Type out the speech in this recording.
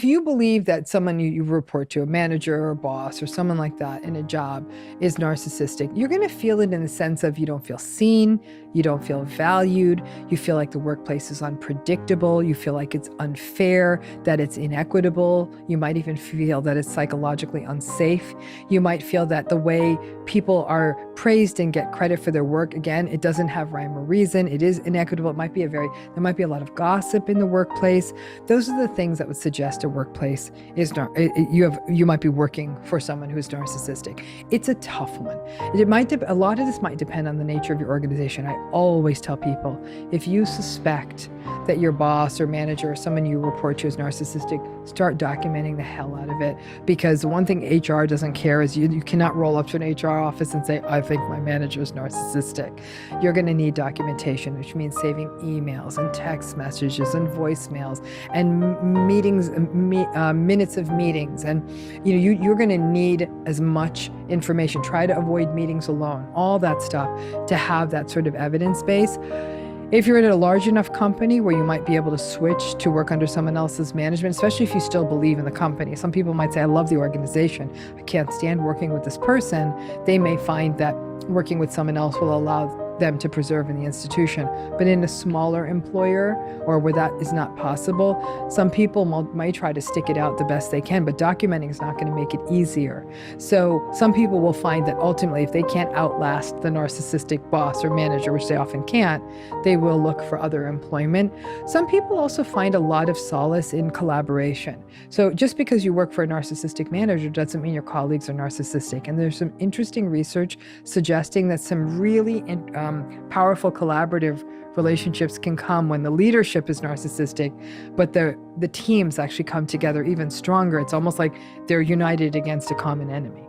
If you believe that someone you report to, a manager or a boss or someone like that in a job, is narcissistic, you're going to feel it in the sense of you don't feel seen, you don't feel valued, you feel like the workplace is unpredictable, you feel like it's unfair, that it's inequitable, you might even feel that it's psychologically unsafe. You might feel that the way people are praised and get credit for their work, again, it doesn't have rhyme or reason, it is inequitable, there might be a lot of gossip in the workplace. Those are the things that would suggest a workplace is you might be working for someone who's narcissistic. It's a tough one. A lot of this might depend on the nature of your organization. I always tell people, if you suspect that your boss or manager or someone you report to is narcissistic, start documenting the hell out of it. Because one thing HR doesn't care is you cannot roll up to an HR office and say, I think my manager is narcissistic. You're going to need documentation, which means saving emails and text messages and voicemails and meetings, minutes of meetings. And you're going to need as much information. Try to avoid meetings alone, all that stuff, to have that sort of evidence base. If you're at a large enough company where you might be able to switch to work under someone else's management, especially if you still believe in the company. Some people might say, I love the organization, I can't stand working with this person. They may find that working with someone else will allow them to preserve in the institution. But in a smaller employer, or where that is not possible, some people might try to stick it out the best they can, but documenting is not going to make it easier. So some people will find that ultimately, if they can't outlast the narcissistic boss or manager, which they often can't, they will look for other employment. Some people also find a lot of solace in collaboration. So just because you work for a narcissistic manager doesn't mean your colleagues are narcissistic. And there's some interesting research suggesting that some really powerful collaborative relationships can come when the leadership is narcissistic, but the teams actually come together even stronger. It's almost like they're united against a common enemy.